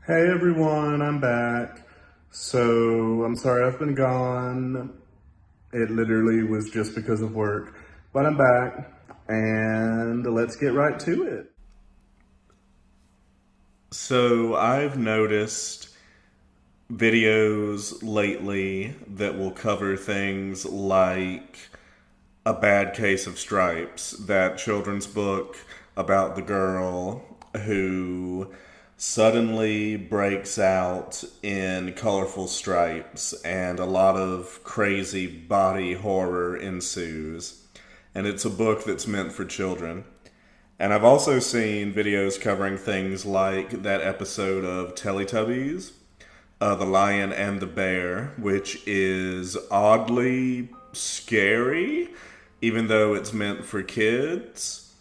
Hey everyone, I'm back. So, I'm sorry I've been gone. It literally was just because of work. But I'm back, and let's get right to it. So, I've noticed videos lately that will cover things like A Bad Case of Stripes, that children's book about the girl who suddenly breaks out in colorful stripes and a lot of crazy body horror ensues. And it's a book that's meant for children. And I've also seen videos covering things like that episode of Teletubbies, The Lion and the Bear, which is oddly scary, even though it's meant for kids.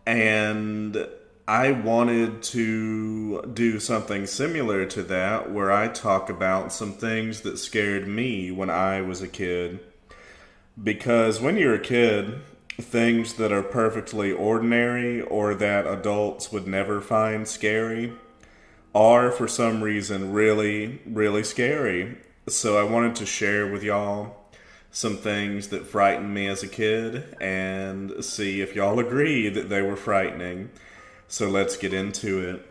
And I wanted to do something similar to that, where I talk about some things that scared me when I was a kid. Because when you're a kid, things that are perfectly ordinary or that adults would never find scary are for some reason really, really scary. So I wanted to share with y'all some things that frightened me as a kid and see if y'all agree that they were frightening. So let's get into it.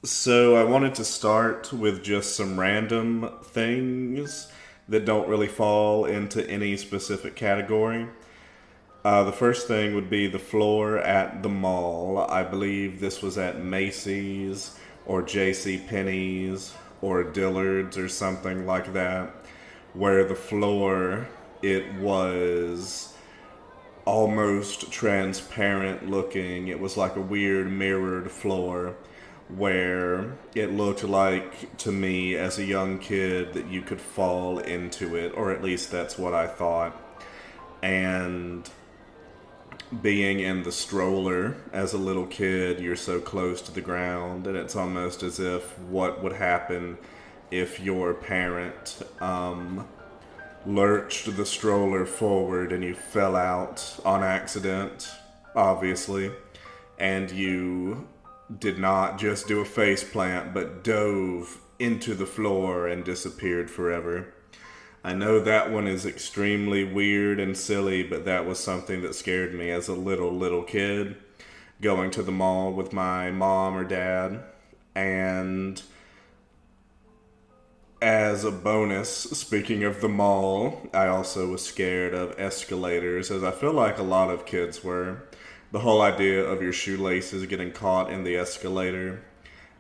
So I wanted to start with just some random things that don't really fall into any specific category. The first thing would be the floor at the mall. I believe this was at Macy's or J.C. Penney's or Dillard's or something like that, where the floor, it was almost transparent looking. It was like a weird mirrored floor where it looked like to me as a young kid that you could fall into it, or at least that's what I thought. And being in the stroller as a little kid, you're so close to the ground, and it's almost as if what would happen if your parent lurched the stroller forward and you fell out on accident, obviously, and you did not just do a face plant but dove into the floor and disappeared forever. I know that one is extremely weird and silly, but that was something that scared me as a little kid, going to the mall with my mom or dad. And as a bonus, speaking of the mall, I also was scared of escalators, as I feel like a lot of kids were. The whole idea of your shoelaces getting caught in the escalator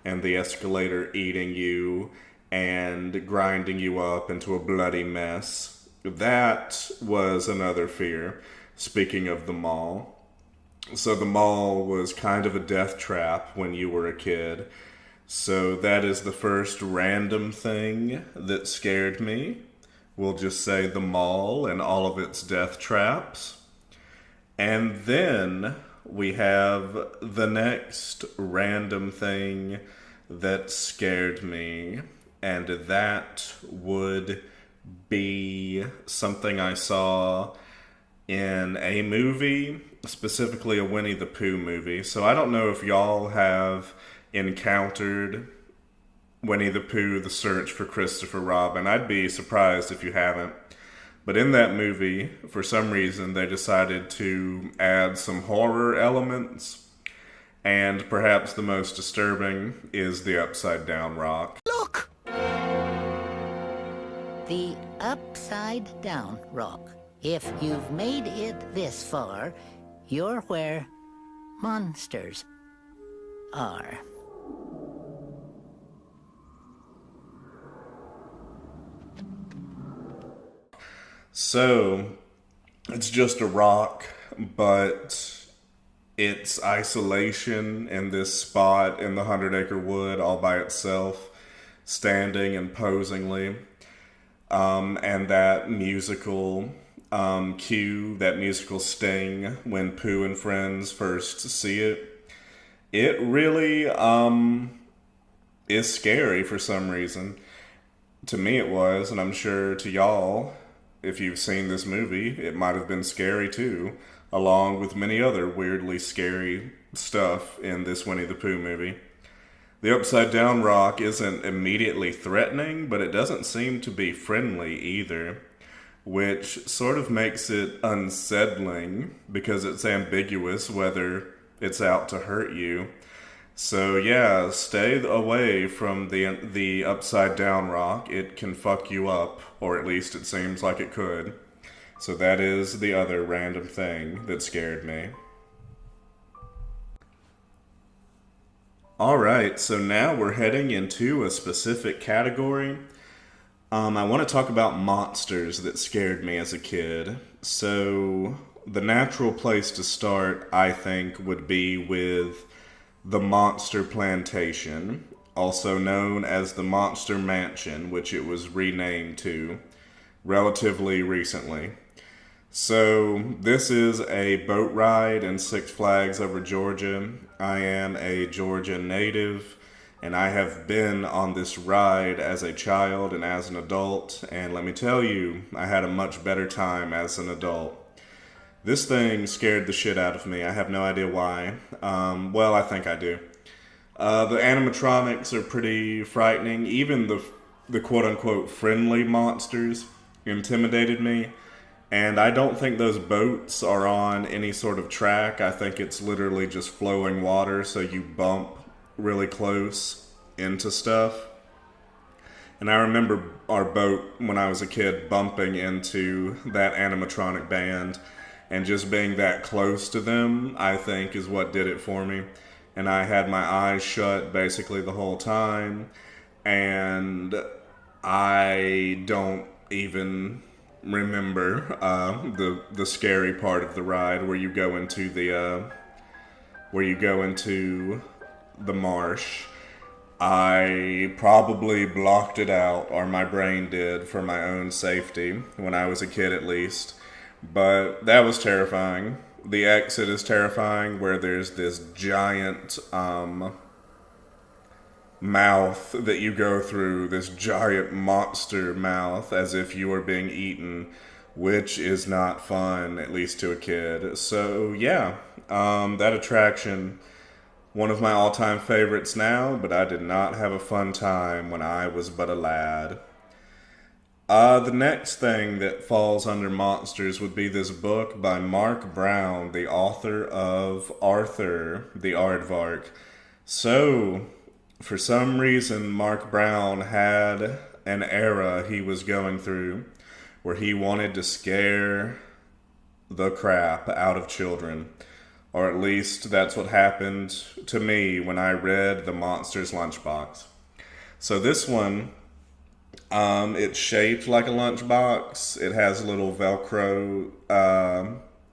and the escalator eating you and grinding you up into a bloody mess. That was another fear, speaking of the mall. So the mall was kind of a death trap when you were a kid. So that is the first random thing that scared me. We'll just say the mall and all of its death traps. And then we have the next random thing that scared me, and that would be something I saw in a movie, specifically a Winnie the Pooh movie. So I don't know if y'all have encountered Winnie the Pooh, The Search for Christopher Robin. I'd be surprised if you haven't. But in that movie, for some reason, they decided to add some horror elements. And perhaps the most disturbing is the upside down rock. Look! The upside down rock. If you've made it this far, you're where monsters are. So, it's just a rock, but its isolation in this spot in the 100 Acre Wood all by itself, standing imposingly, and that musical cue, that musical sting when Pooh and friends first see it, it really is scary for some reason. To me it was, and I'm sure to y'all, if you've seen this movie, it might have been scary too, along with many other weirdly scary stuff in this Winnie the Pooh movie. The upside down rock isn't immediately threatening, but it doesn't seem to be friendly either, which sort of makes it unsettling because it's ambiguous whether it's out to hurt you. So yeah, stay away from the upside down rock. It can fuck you up, or at least it seems like it could. So that is the other random thing that scared me. Alright, so now we're heading into a specific category. I want to talk about monsters that scared me as a kid. So, the natural place to start, I think, would be with the Monster Plantation, also known as the Monster Mansion, which it was renamed to relatively recently. So, this is a boat ride in Six Flags over Georgia. I am a Georgia native, and I have been on this ride as a child and as an adult, and let me tell you, I had a much better time as an adult. This thing scared the shit out of me. I have no idea why. Well, I think I do. The animatronics are pretty frightening. Even the quote-unquote friendly monsters intimidated me. And I don't think those boats are on any sort of track. I think it's literally just flowing water, so you bump really close into stuff. And I remember our boat when I was a kid bumping into that animatronic band, and just being that close to them, I think, is what did it for me. And I had my eyes shut basically the whole time, and I don't even remember the scary part of the ride where you go into the marsh. I probably blocked it out, or my brain did, for my own safety when I was a kid at least. But that was terrifying. The exit is terrifying, where there's this giant mouth that you go through, this giant monster mouth, as if you were being eaten, which is not fun, at least to a kid. So yeah, that attraction, one of my all-time favorites now, but I did not have a fun time when I was but a lad. The next thing that falls under monsters would be this book by Mark Brown, the author of Arthur, the Aardvark. So, for some reason, Mark Brown had an era he was going through where he wanted to scare the crap out of children. Or at least that's what happened to me when I read The Monster's Lunchbox. So this one, it's shaped like a lunchbox. It has a little Velcro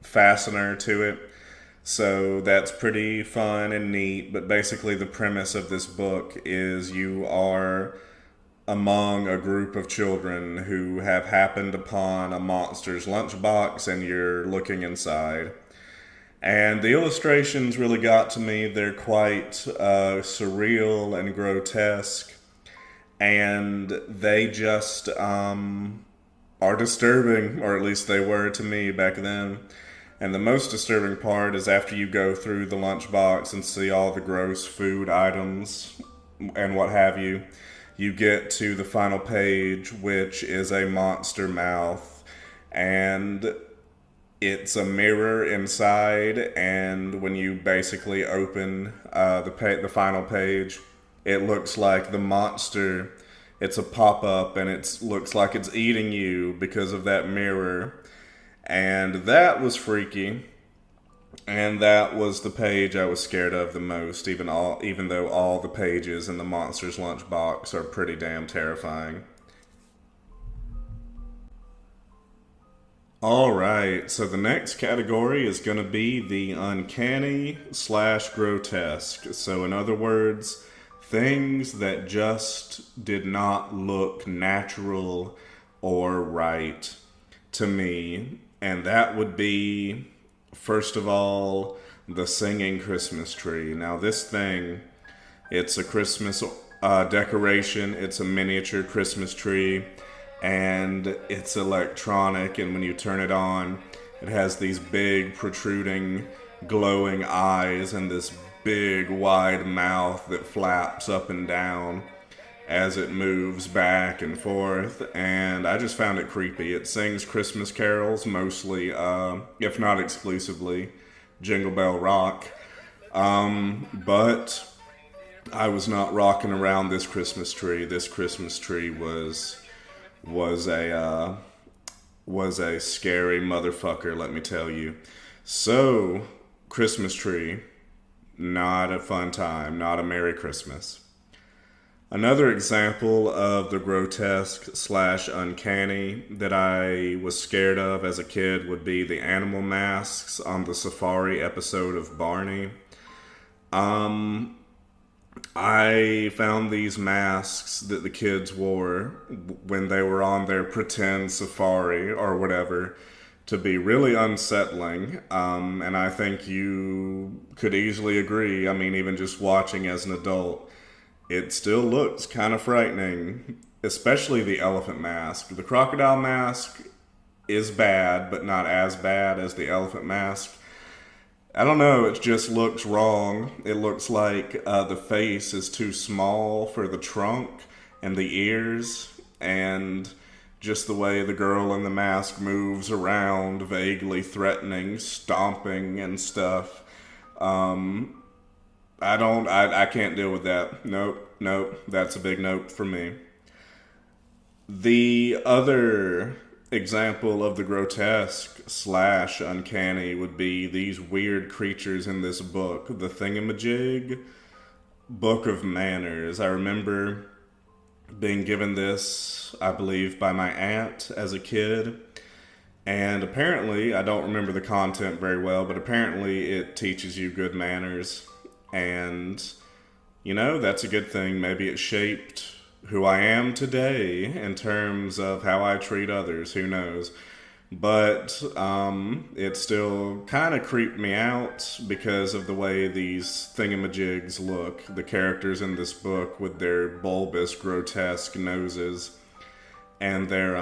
fastener to it. So that's pretty fun and neat. But basically the premise of this book is you are among a group of children who have happened upon a monster's lunchbox, and you're looking inside. And the illustrations really got to me. They're quite surreal and grotesque. And they just are disturbing, or at least they were to me back then. And the most disturbing part is after you go through the lunchbox and see all the gross food items and what have you, you get to the final page, which is a monster mouth. And it's a mirror inside, and when you basically open the final page, it looks like the monster, it's a pop-up, and it looks like it's eating you because of that mirror. And that was freaky. And that was the page I was scared of the most, even though all the pages in the Monster's Lunchbox are pretty damn terrifying. Alright, so the next category is going to be the uncanny / grotesque. So in other words, things that just did not look natural or right to me. And that would be, first of all, the singing Christmas tree. Now this thing, it's a Christmas decoration. It's a miniature Christmas tree. And it's electronic, and when you turn it on, it has these big, protruding, glowing eyes and this big wide mouth that flaps up and down as it moves back and forth, and I just found it creepy. It sings Christmas carols, mostly, if not exclusively, Jingle Bell Rock. But I was not rocking around this Christmas tree. This Christmas tree was a scary motherfucker, let me tell you. So, Christmas tree, not a fun time, not a Merry Christmas. Another example of the grotesque slash uncanny that I was scared of as a kid would be the animal masks on the Safari episode of Barney. I found these masks that the kids wore when they were on their pretend safari or whatever to be really unsettling. And I think you could easily agree. I mean, even just watching as an adult, it still looks kind of frightening, especially the elephant mask. The crocodile mask is bad, but not as bad as the elephant mask. I don't know, it just looks wrong. It looks like the face is too small for the trunk and the ears, and just the way the girl in the mask moves around, vaguely threatening, stomping and stuff. I can't deal with that. Nope, that's a big nope for me. The other example of the grotesque slash uncanny would be these weird creatures in this book, the Thingamajig Book of Manners. I remember being given this, I believe, by my aunt as a kid. And apparently, I don't remember the content very well, but apparently it teaches you good manners. And, you know, that's a good thing. Maybe it shaped who I am today in terms of how I treat others. Who knows? But it still kind of creeped me out because of the way these thingamajigs look. The characters in this book with their bulbous, grotesque noses and their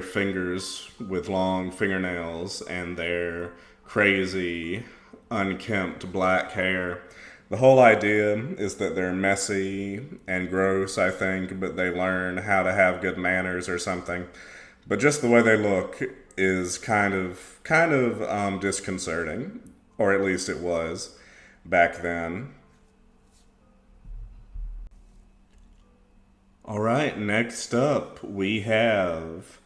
fingers with long fingernails and their crazy, unkempt black hair. The whole idea is that they're messy and gross, I think, but they learn how to have good manners or something. But just the way they look is kind of disconcerting, or at least it was back then. All right, next up we have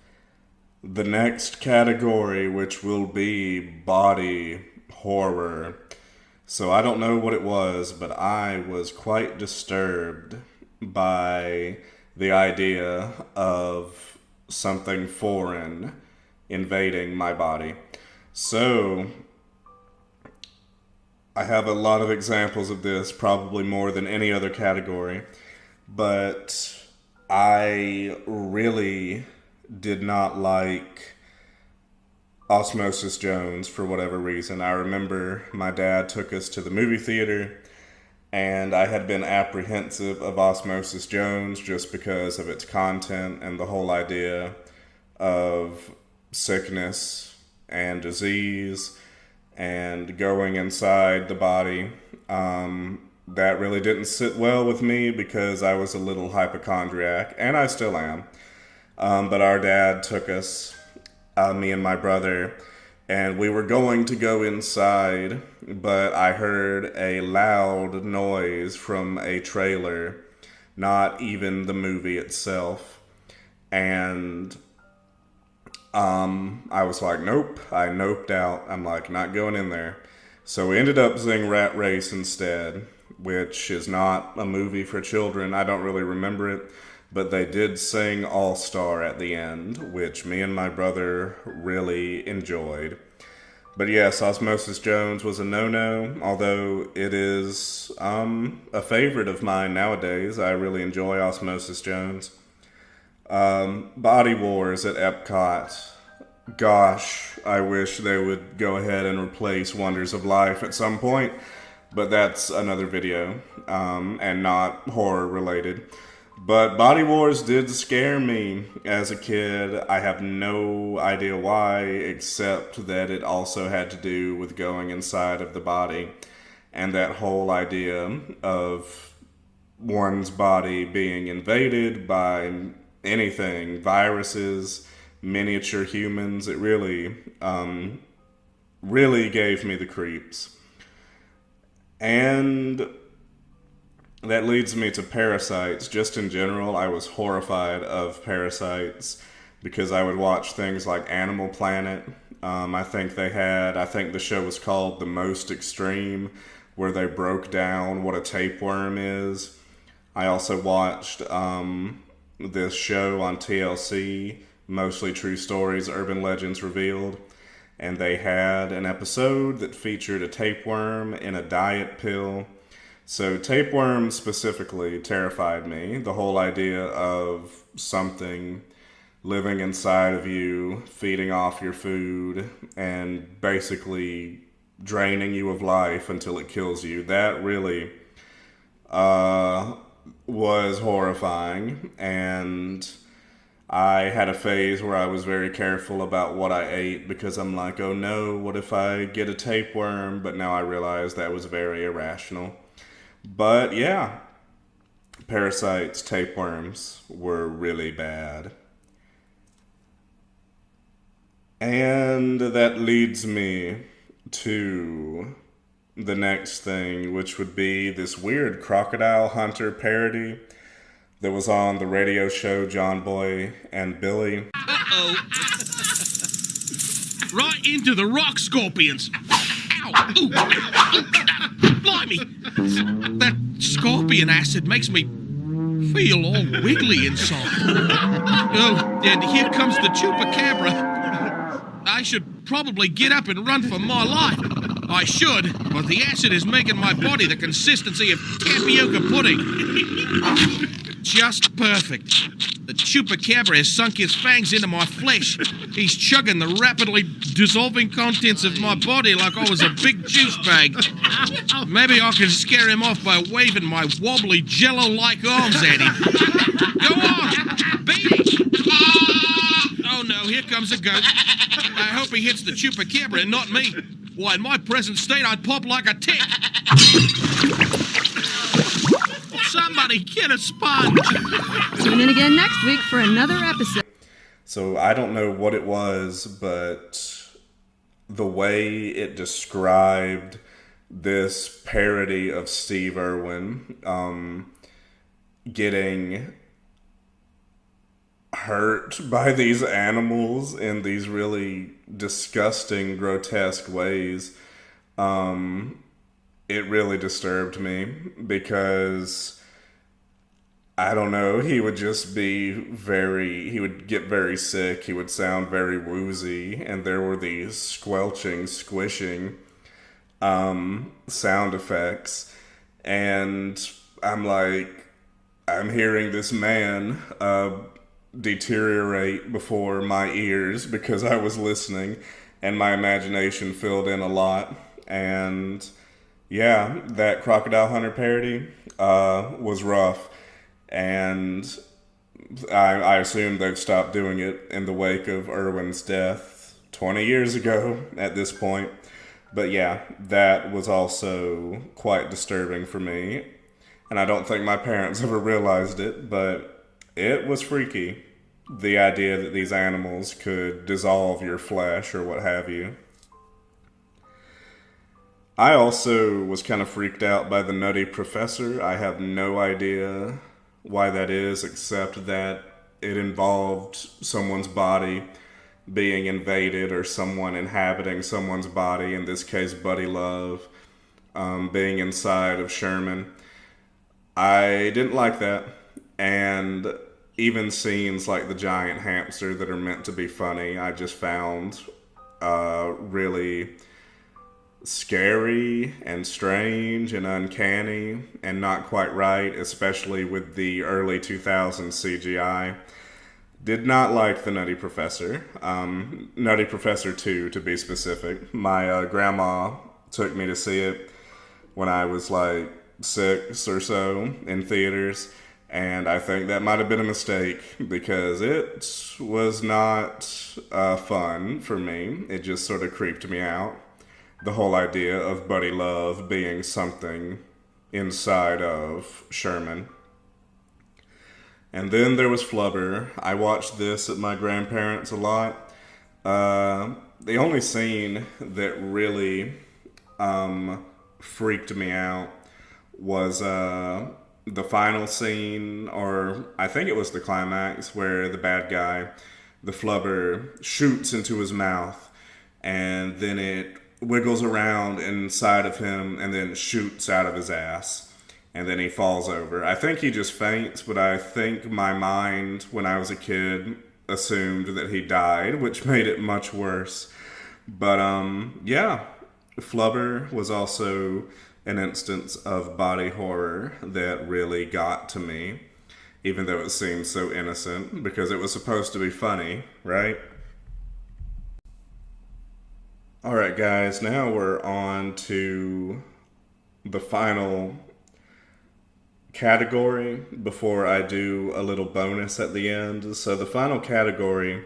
the next category, which will be body horror. So I don't know what it was, but I was quite disturbed by the idea of something foreign invading my body. So I have a lot of examples of this, probably more than any other category, but I really did not like Osmosis Jones for whatever reason. I remember my dad took us to the movie theater, and I had been apprehensive of Osmosis Jones just because of its content and the whole idea of sickness and disease and going inside the body. That really didn't sit well with me because I was a little hypochondriac, and I still am. But our dad took us, me and my brother, and we were going to go inside, but I heard a loud noise from a trailer, not even the movie itself. And I was like, nope. I noped out. I'm like, not going in there. So we ended up seeing Rat Race instead, which is not a movie for children. I don't really remember it. But they did sing All Star at the end, which me and my brother really enjoyed. But yes, Osmosis Jones was a no-no, although it is a favorite of mine nowadays. I really enjoy Osmosis Jones. Body Wars at Epcot. Gosh, I wish they would go ahead and replace Wonders of Life at some point, but that's another video, and not horror related. But Body Wars did scare me as a kid. I have no idea why, except that it also had to do with going inside of the body. and that whole idea of one's body being invaded by anything, viruses, miniature humans. It really gave me the creeps. And that leads me to parasites. Just in general, I was horrified of parasites because I would watch things like Animal Planet. I think the show was called The Most Extreme, where they broke down what a tapeworm is. I also watched this show on TLC, Mostly True Stories, Urban Legends Revealed, and they had an episode that featured a tapeworm in a diet pill. So tapeworms specifically terrified me. The whole idea of something living inside of you, feeding off your food, and basically draining you of life until it kills you. That really was horrifying. And I had a phase where I was very careful about what I ate because I'm like, oh no, what if I get a tapeworm? But now I realize that was very irrational. But yeah, parasites, tapeworms were really bad. And that leads me to the next thing, which would be this weird Crocodile Hunter parody that was on the radio show John Boy and Billy. Uh-oh. Right into the rock scorpions. Ow! Ooh. Blimey! That scorpion acid makes me feel all wiggly inside. Oh, and here comes the chupacabra. I should probably get up and run for my life. I should, but the acid is making my body the consistency of tapioca pudding. Just perfect. The chupacabra has sunk his fangs into my flesh. He's chugging the rapidly dissolving contents of my body like I was a big juice bag. Maybe I can scare him off by waving my wobbly jello-like arms at him. Go on! Beat it! Oh no, here comes a goat. I hope he hits the chupacabra and not me. Why, in my present state, I'd pop like a tick. Somebody get a sponge. Tune in again next week for another episode. So I don't know what it was, but the way it described this parody of Steve Irwin getting hurt by these animals in these really disgusting, grotesque ways, it really disturbed me because I don't know, he would just be he would get very sick, he would sound very woozy, and there were these squelching, squishing sound effects, and I'm like, I'm hearing this man deteriorate before my ears because I was listening, and my imagination filled in a lot, and yeah, that Crocodile Hunter parody was rough. And I assume they've stopped doing it in the wake of Irwin's death 20 years ago at this point. But yeah, that was also quite disturbing for me. And I don't think my parents ever realized it, but it was freaky. The idea that these animals could dissolve your flesh or what have you. I also was kind of freaked out by the Nutty Professor. I have no idea why that is, except that it involved someone's body being invaded or someone inhabiting someone's body, in this case Buddy Love, being inside of Sherman. I didn't like that, and even scenes like the giant hamster that are meant to be funny, I just found really scary and strange and uncanny and not quite right, especially with the early 2000s CGI. Did not like the Nutty Professor. Nutty Professor 2, to be specific. My grandma took me to see it when I was like 6 or so in theaters, and I think that might have been a mistake because it was not fun for me. It just sort of creeped me out. the whole idea of Buddy Love being something inside of Sherman. And then there was Flubber. I watched this at my grandparents' a lot. The only scene that really freaked me out was the final scene, or I think it was the climax, where the bad guy, the Flubber, shoots into his mouth, and then it wiggles around inside of him and then shoots out of his ass. And then he falls over. I think he just faints, but I think my mind, when I was a kid, assumed that he died, which made it much worse. But, yeah, Flubber was also an instance of body horror that really got to me, even though it seemed so innocent, because it was supposed to be funny, right? Alright, guys, now we're on to the final category before I do a little bonus at the end. So the final category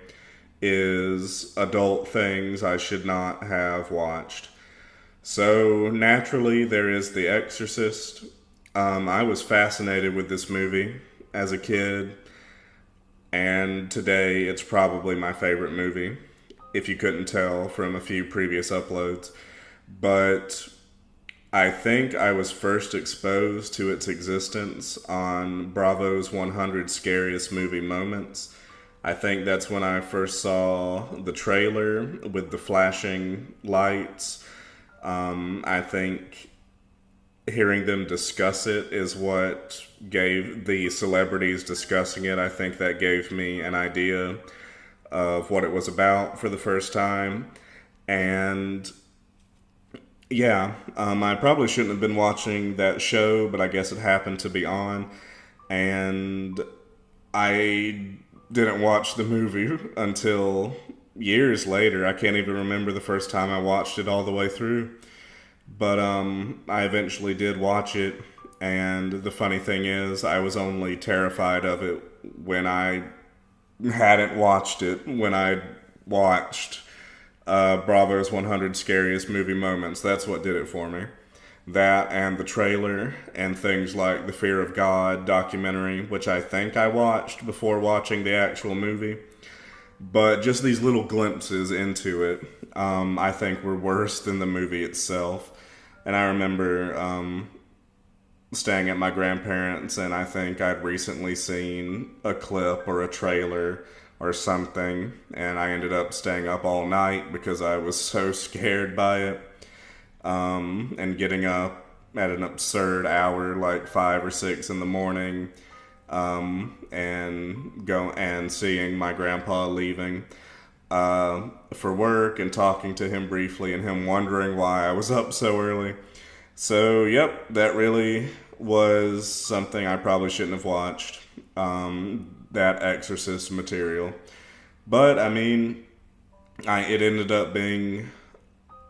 is adult things I should not have watched. So naturally there is The Exorcist. I was fascinated with this movie as a kid, and today it's probably my favorite movie, if you couldn't tell from a few previous uploads. But I think I was first exposed to its existence on Bravo's 100 Scariest Movie Moments. I think that's when I first saw the trailer with the flashing lights. I think hearing them discuss it is what gave the celebrities discussing it. I think that gave me an idea of what it was about for the first time. And yeah, I probably shouldn't have been watching that show, but I guess it happened to be on. And I didn't watch the movie until years later. I can't even remember the first time I watched it all the way through. But I eventually did watch it. And the funny thing is, I was only terrified of it when I hadn't watched it, when I watched Bravo's 100 Scariest Movie Moments. That's what did it for me. That and the trailer and things like the Fear of God documentary, which I think I watched before watching the actual movie. But just these little glimpses into it, I think were worse than the movie itself. And I remember staying at my grandparents', and I think I'd recently seen a clip or a trailer or something, and I ended up staying up all night because I was so scared by it, and getting up at an absurd hour, like 5 or 6 in the morning, and seeing my grandpa leaving for work, and talking to him briefly, and him wondering why I was up so early. So yep, that really was something I probably shouldn't have watched. That Exorcist material. But I mean, it ended up being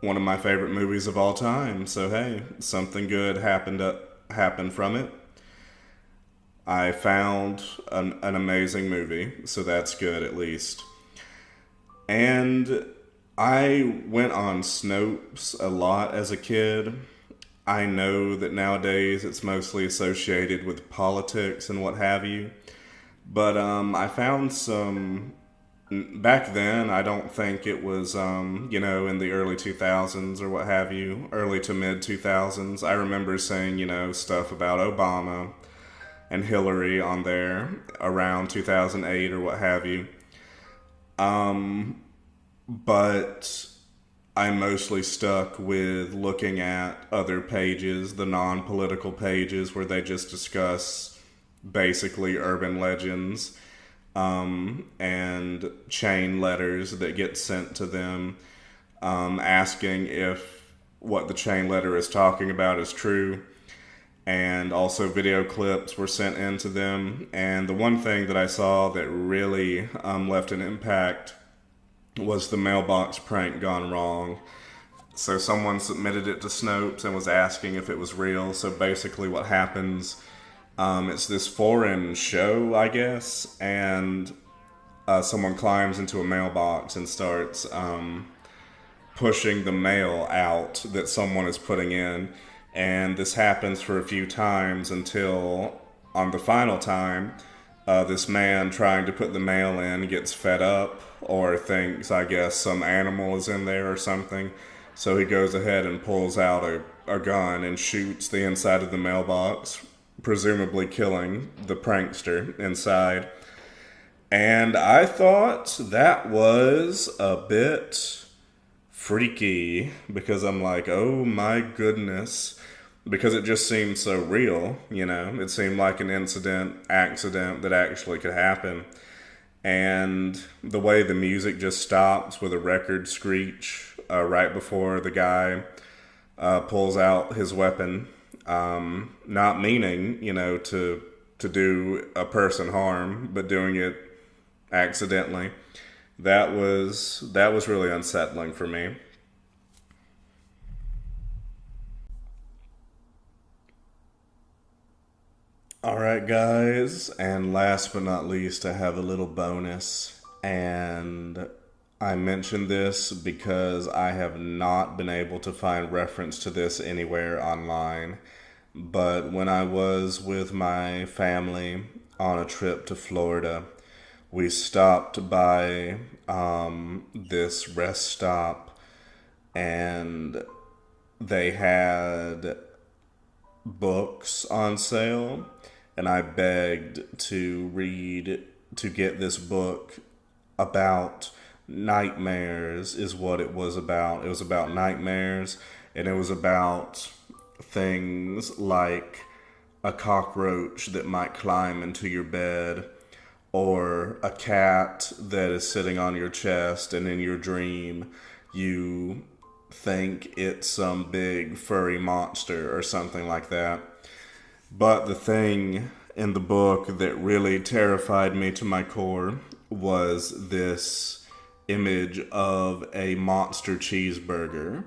one of my favorite movies of all time. So hey, something good happened from it. I found an amazing movie, so that's good at least. And I went on Snopes a lot as a kid. I know that nowadays it's mostly associated with politics and what have you. But I found some, back then, I don't think it was, in the early 2000s or what have you, early to mid 2000s. I remember saying, stuff about Obama and Hillary on there around 2008 or what have you. But I'm mostly stuck with looking at other pages, the non-political pages where they just discuss basically urban legends, and chain letters that get sent to them, asking if what the chain letter is talking about is true. And also video clips were sent in to them. And the one thing that I saw that really left an impact was the mailbox prank gone wrong. So someone submitted it to Snopes and was asking if it was real. So basically what happens, it's this foreign show, I guess, and someone climbs into a mailbox and starts pushing the mail out that someone is putting in. And this happens for a few times until on the final time, this man trying to put the mail in gets fed up or thinks, I guess, some animal is in there or something. So he goes ahead and pulls out a gun and shoots the inside of the mailbox, presumably killing the prankster inside. And I thought that was a bit freaky because I'm like, oh my goodness, because it just seemed so real, you know. It seemed like an accident that actually could happen. And the way the music just stops with a record screech right before the guy pulls out his weapon, not meaning, you know, to do a person harm, but doing it accidentally. That was really unsettling for me. Alright guys, and last but not least, I have a little bonus, and I mentioned this because I have not been able to find reference to this anywhere online, but when I was with my family on a trip to Florida, we stopped by this rest stop, and they had books on sale, and I begged to get this book about nightmares is what it was about. It was about nightmares, and it was about things like a cockroach that might climb into your bed, or a cat that is sitting on your chest, and in your dream you think it's some big furry monster or something like that. But the thing in the book that really terrified me to my core was this image of a monster cheeseburger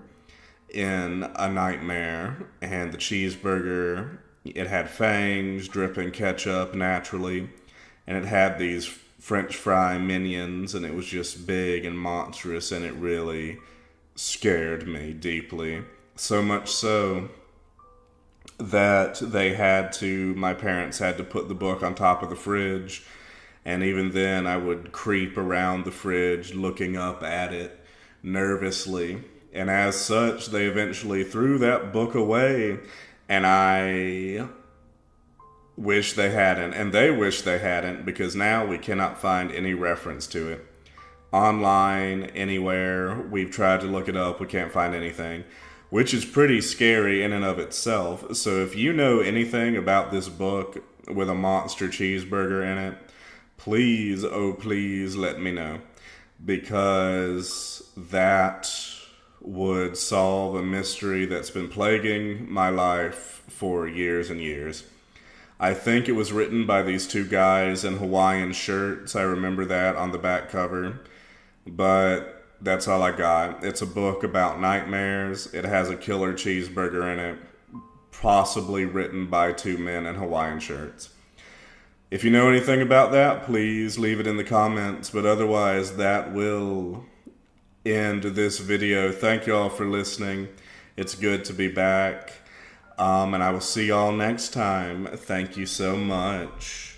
in a nightmare, and the cheeseburger, it had fangs dripping ketchup naturally, and it had these French fry minions, and it was just big and monstrous, and it really scared me deeply. So much so that my parents had to put the book on top of the fridge, and even then I would creep around the fridge looking up at it nervously. And as such, they eventually threw that book away, and I wish they hadn't, and they wish they hadn't, because now we cannot find any reference to it. Online, anywhere, we've tried to look it up, we can't find anything, which is pretty scary in and of itself. So if you know anything about this book with a monster cheeseburger in it, please, oh please let me know, because that would solve a mystery that's been plaguing my life for years and years. I think it was written by these two guys in Hawaiian shirts. I remember that on the back cover, but that's all I got. It's a book about nightmares. It has a killer cheeseburger in it, possibly written by two men in Hawaiian shirts. If you know anything about that, please leave it in the comments, but otherwise that will end this video. Thank you all for listening. It's good to be back. And I will see y'all next time. Thank you so much.